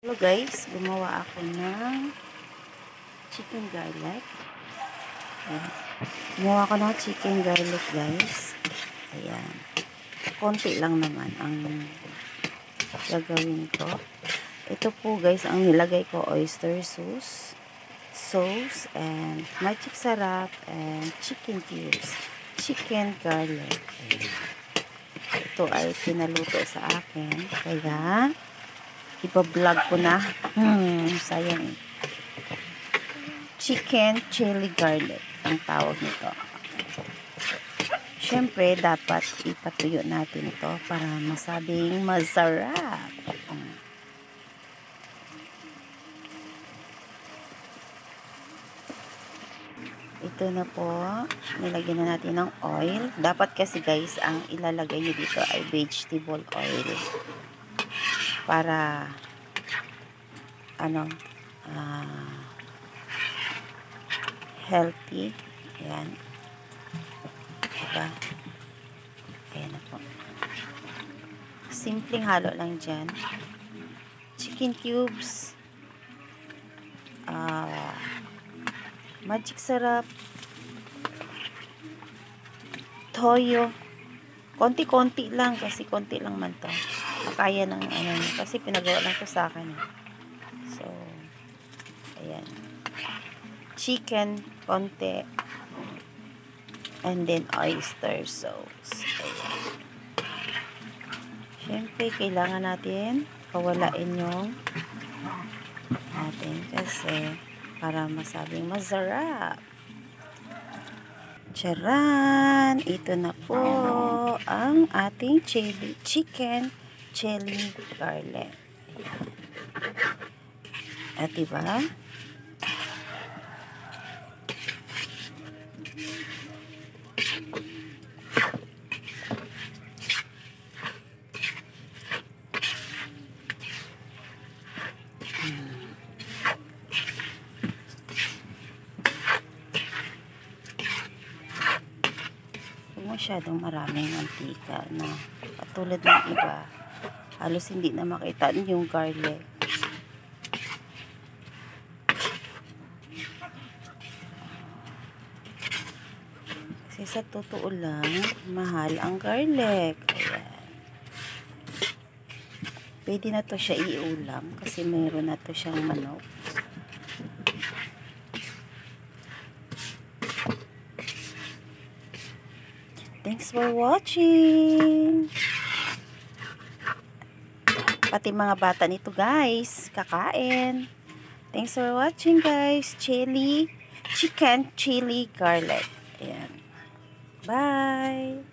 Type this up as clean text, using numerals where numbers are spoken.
Hello guys, gumawa ako ng chicken garlic. Ayan. Gumawa ako ng chicken garlic guys. Ayan. Konti lang naman ang gagawin ko. Ito po guys, ang nilagay ko oyster sauce, and magic sarap, and chicken cubes. Chicken garlic. Ayan. Ito ay pinaluto sa akin. Kaya ipa-vlog ko na. Sayang. Chicken chili garlic ang tawag nito. Siyempre, dapat ipatuyo natin ito para masabing masarap. Ito na po. Nilagyan na natin ng oil. Dapat kasi guys, ang ilalagay nyo dito ay vegetable oil. Para healthy. Ayan. Diba? Ayan na po. Simpleng halo lang dyan. Chicken cubes. Magic sarap. Toyo. Konti-konti lang kasi konti lang man to. Kaya ng kasi pinagawa lang to sa akin. So, ayan. Chicken, konti. And then oyster sauce. Ayan. Siyempre, kailangan natin pawalain yung natin kasi para masabing masarap. Charan! Ito na po ang ating chicken chili garlic. At diba? Masyadong maraming mantika na katulad ng iba halos hindi na makita yung garlic. Kasi sa totoo lang mahal ang garlic. Ayan. Pwede na to siya iulam kasi mayroon na to siyang manok. Thanks for watching. Pati mga bata nito guys, kakain. Thanks for watching guys. Chicken chili garlic. Ayan. Bye.